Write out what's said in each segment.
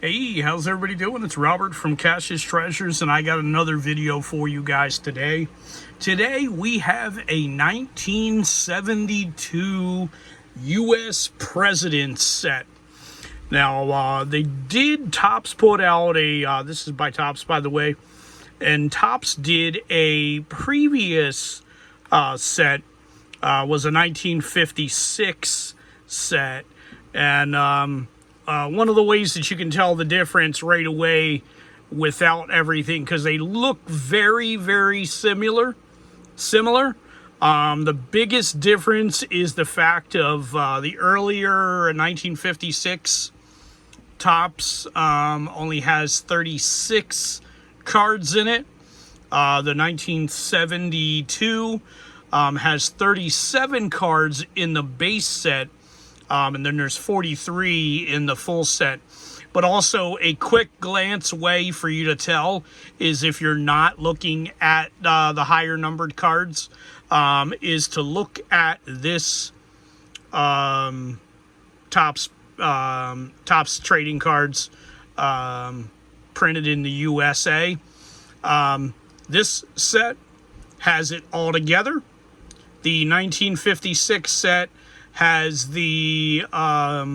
Hey, how's everybody doing? It's Robert from Cash's Treasures, and I got another video for you guys today. Today we have a 1972 U.S. President set. Now, Topps put out a, this is by Topps, by the way, and Topps did a previous set, was a 1956 set, and one of the ways that you can tell the difference right away without everything, because they look very, very similar. The biggest difference is the fact of the earlier 1956 Topps only has 36 cards in it. The 1972 has 37 cards in the base set. And then there's 43 in the full set. But also a quick glance way for you to tell is, if you're not looking at the higher numbered cards, is to look at this Topps trading cards printed in the USA. This set has it all together. The 1956 set has the at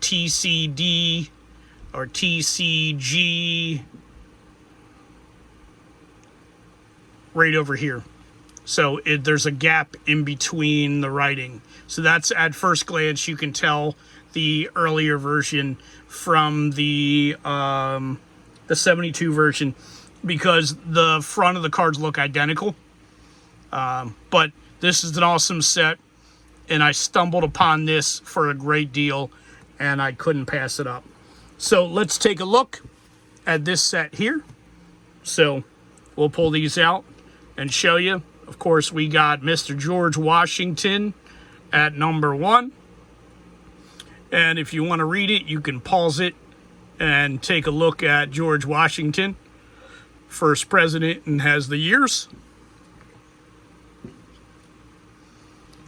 TCD or TCG right over here. So there's a gap in between the writing. So that's, at first glance, you can tell the earlier version from the 72 version, because the front of the cards look identical. But this is an awesome set, and I stumbled upon this for a great deal, and I couldn't pass it up. So let's take a look at this set here. So we'll pull these out and show you. Of course, we got Mr. George Washington at number 1. And if you want to read it, you can pause it and take a look at George Washington, first president, and has the years.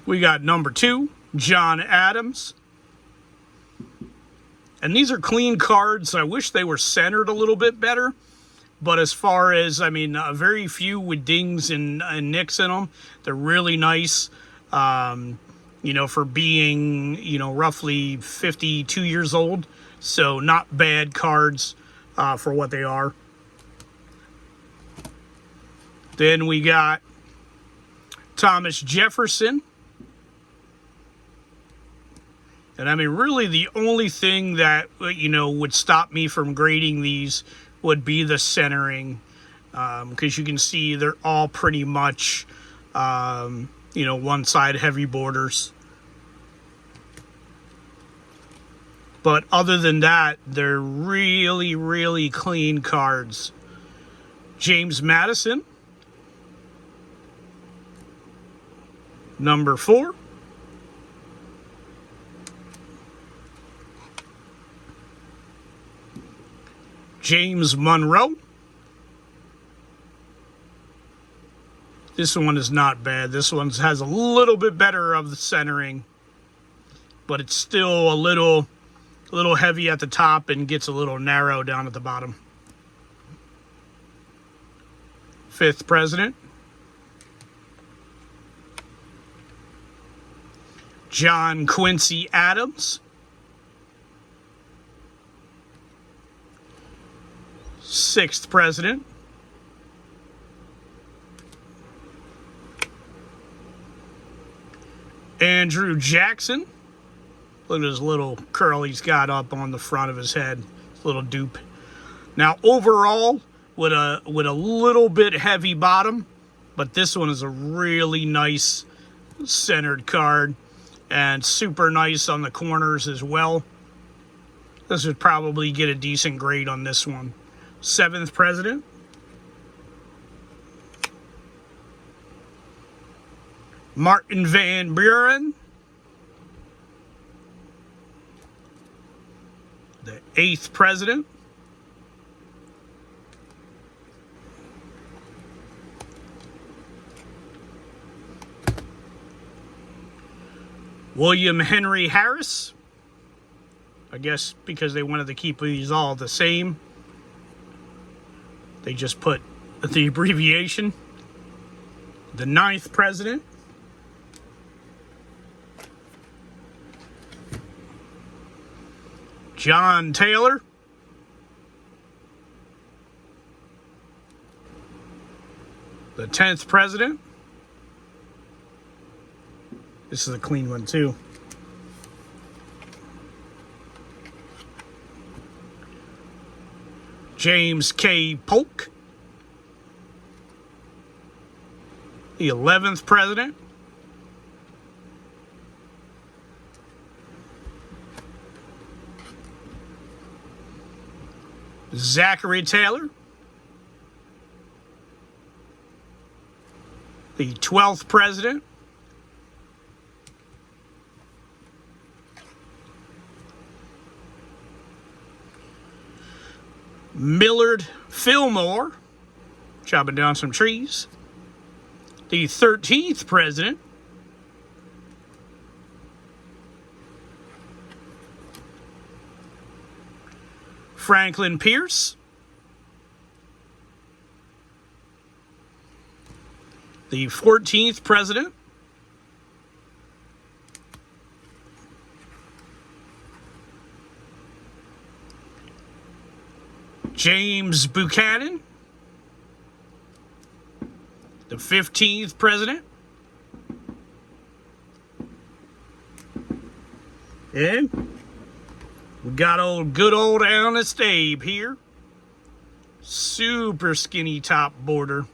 We got number 2, John Adams. And these are clean cards. I wish they were centered a little bit better. But as far as, very few with dings and nicks in them. They're really nice, for being, roughly 52 years old. So not bad cards for what they are. Then we got Thomas Jefferson. And really the only thing that, would stop me from grading these would be the centering. Because you can see they're all pretty much, one side heavy borders. But other than that, they're really, really clean cards. James Madison, number 4. James Monroe. This one is not bad. This one has a little bit better of the centering, but it's still a little heavy at the top and gets a little narrow down at the bottom. 5th president, John Quincy Adams. 6th president, Andrew Jackson. Look at his little curl he's got up on the front of his head. His little dupe. Now, overall, with a little bit heavy bottom, but this one is a really nice centered card, and super nice on the corners as well. This would probably get a decent grade on this one. 7th president, Martin Van Buren. The 8th president, William Henry Harris. I guess because they wanted to keep these all the same, they just put the abbreviation. The 9th president, John Taylor. The 10th president. This is a clean one too. James K. Polk. The 11th president. Zachary Taylor. The 12th president. Millard Fillmore, chopping down some trees. The 13th president. Franklin Pierce. The 14th president. James Buchanan. The 15th president. And we got good old Honest Abe here. Super skinny top border.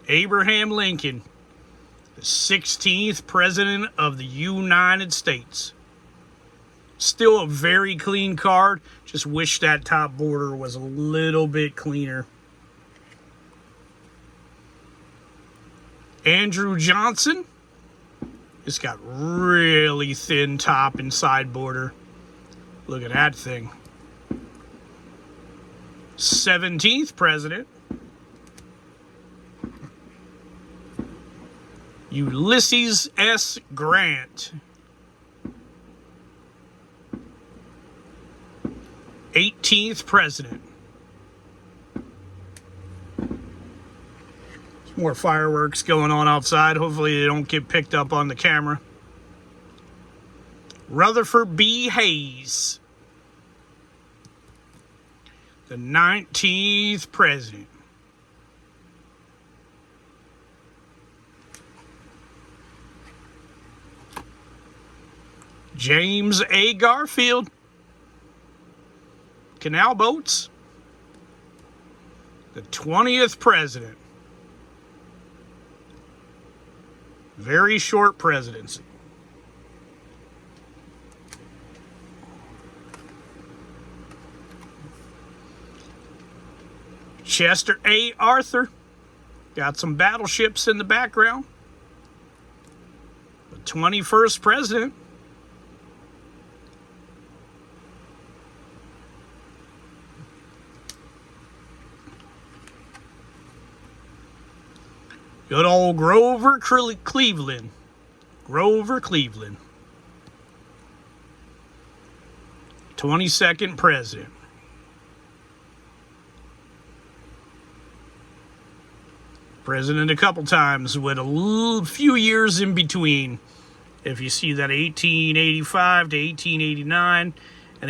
Abraham Lincoln, the 16th president of the United States. Still a very clean card. Just wish that top border was a little bit cleaner. Andrew Johnson. It's got really thin top and side border. Look at that thing. 17th president. Ulysses S. Grant. 18th president. There's more fireworks going on outside. Hopefully they don't get picked up on the camera. Rutherford B. Hayes. The 19th president. James A. Garfield. Canal boats. The 20th president. Very short presidency. Chester A. Arthur. Got some battleships in the background. The 21st president. Good old Grover Cleveland. Grover Cleveland. 22nd president. President a couple times with a few years in between. If you see that 1885 to 1889 and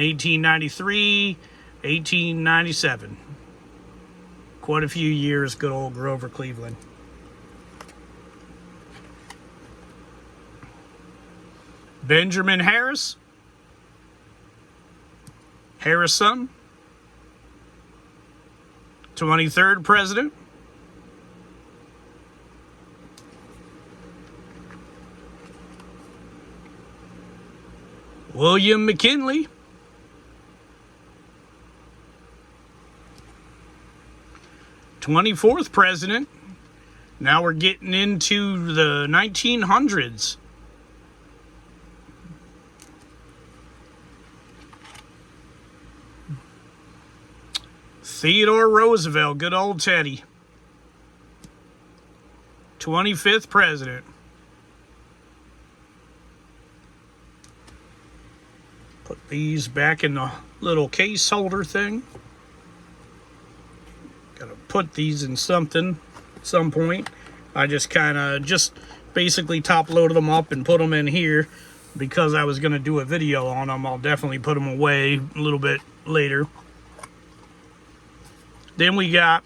1893, 1897. Quite a few years, good old Grover Cleveland. Benjamin Harris. Harrison. 23rd president. William McKinley. '24th president. Now we're getting into the 1900s. Theodore Roosevelt, good old Teddy. 25th president. Put these back in the little case holder thing. Gotta put these in something at some point. I just kind of basically top loaded them up and put them in here because I was going to do a video on them. I'll definitely put them away a little bit later. Then we got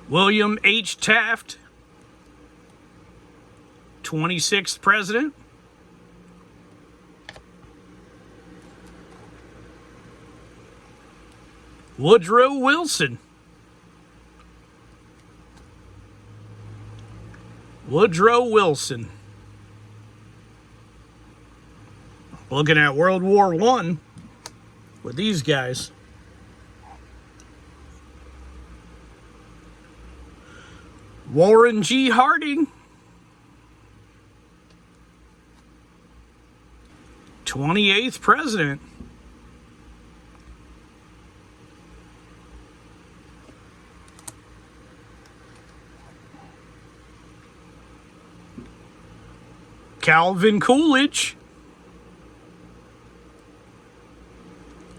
William H. Taft, 26th president. Woodrow Wilson. Woodrow Wilson. Looking at World War I with these guys. Warren G. Harding. 28th president. Calvin Coolidge,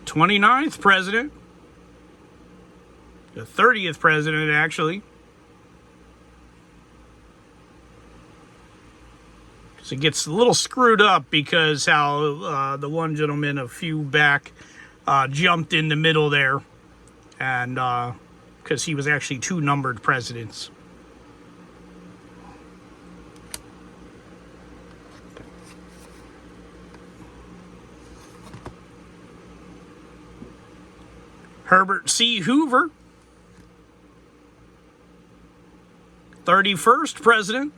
29th president, the 30th president actually. So it gets a little screwed up because how the one gentleman a few back jumped in the middle there, and because he was actually two numbered presidents. Herbert C. Hoover, 31st president.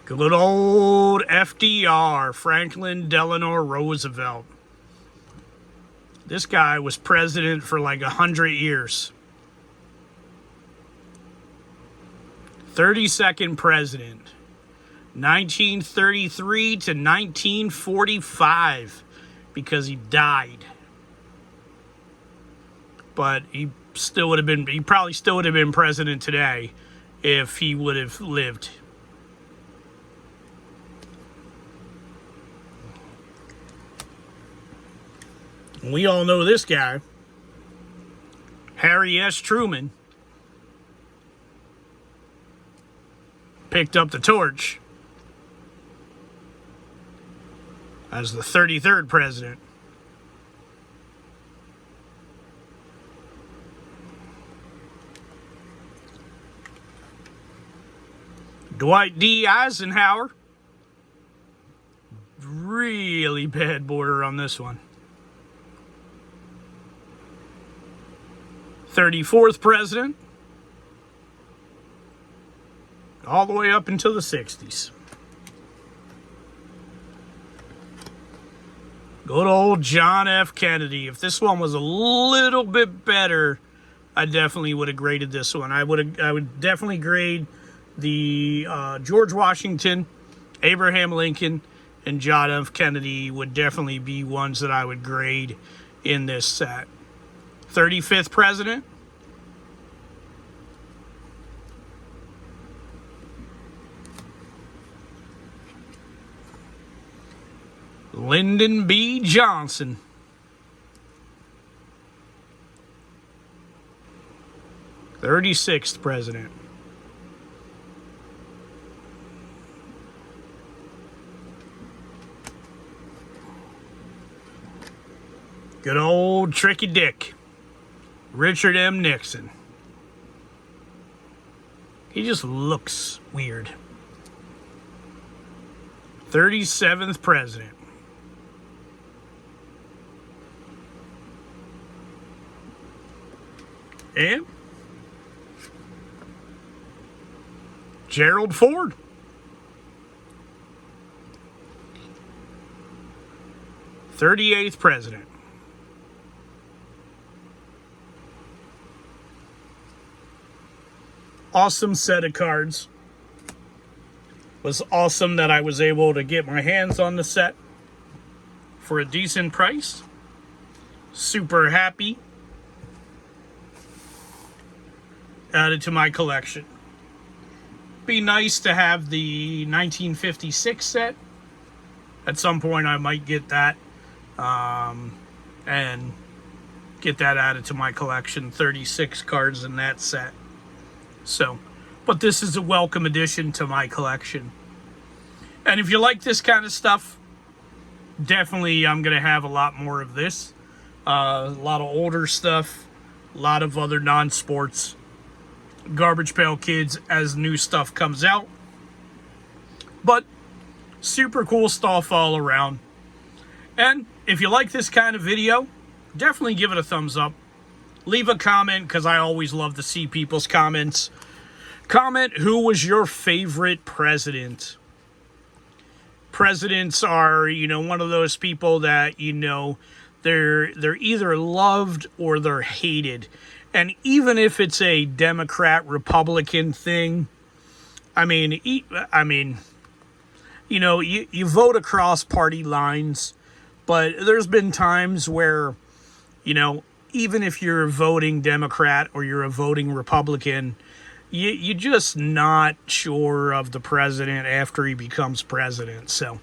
Good old FDR, Franklin Delano Roosevelt. This guy was president for like 100 years. 32nd president, 1933 to 1945, because he died. But he probably still would have been president today if he would have lived. We all know this guy, Harry S. Truman. Picked up the torch as the 33rd president. Dwight D. Eisenhower. Really bad border on this one. 34th president. All the way up until the 60s. Good old John F. Kennedy. If this one was a little bit better, I definitely would have graded this one. I would definitely grade the George Washington, Abraham Lincoln, and John F. Kennedy would definitely be ones that I would grade in this set. 35th president. Lyndon B. Johnson. "36th president. Good old Tricky Dick, Richard M. Nixon. He just looks weird. 37th president. And Gerald Ford. "38th president. Awesome set of cards. Was awesome that I was able to get my hands on the set for a decent price. Super happy added to my collection. Be nice to have the 1956 set. At some point I might get that and get that added to my collection. 36 cards in that set. So, but this is a welcome addition to my collection. And if you like this kind of stuff, definitely I'm going to have a lot more of this. A lot of older stuff, a lot of other non-sports Garbage Pail Kids as new stuff comes out. But super cool stuff all around. And if you like this kind of video, definitely give it a thumbs up. Leave a comment, because I always love to see people's comments. Comment, who was your favorite president? Presidents are, one of those people that, they're either loved or they're hated. And even if it's a Democrat Republican thing, you vote across party lines, but there's been times where, even if you're voting Democrat or you're voting Republican, you're just not sure of the president after he becomes president. So,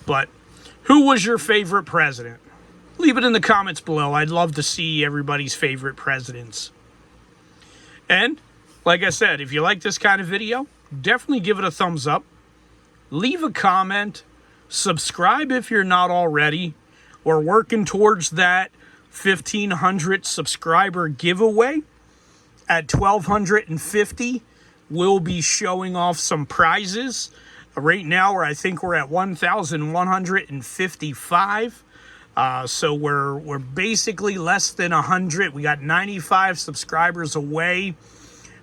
but who was your favorite president? Leave it in the comments below. I'd love to see everybody's favorite presidents. And, like I said, if you like this kind of video, definitely give it a thumbs up. Leave a comment. Subscribe if you're not already. We're working towards that 1,500 subscriber giveaway. At 1,250, we'll be showing off some prizes. Right now, I think we're at 1,155. So we're basically less than 100. We got 95 subscribers away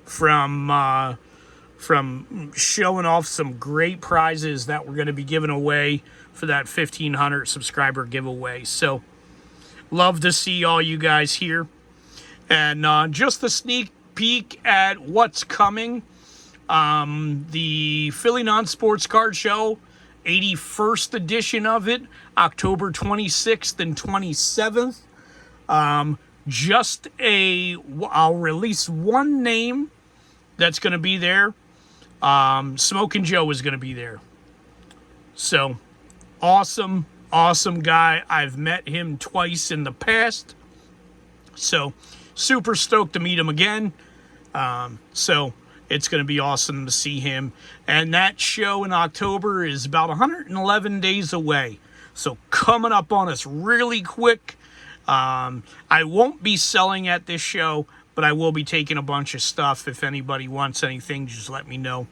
from showing off some great prizes that we're going to be giving away for that 1,500 subscriber giveaway. So love to see all you guys here. And just a sneak peek at what's coming. The Philly Non-Sports Card Show, 81st edition of it, October 26th and 27th. I'll release one name that's going to be there. Smokin' Joe is going to be there. So, awesome guy. I've met him twice in the past. So, super stoked to meet him again. So, it's going to be awesome to see him. And that show in October is about 111 days away. So coming up on us really quick. I won't be selling at this show, but I will be taking a bunch of stuff. If anybody wants anything, just let me know.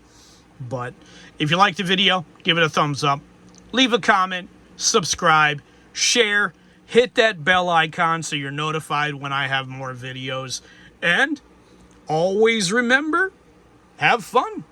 But if you liked the video, give it a thumbs up. Leave a comment, subscribe, share, hit that bell icon so you're notified when I have more videos. And always remember, have fun.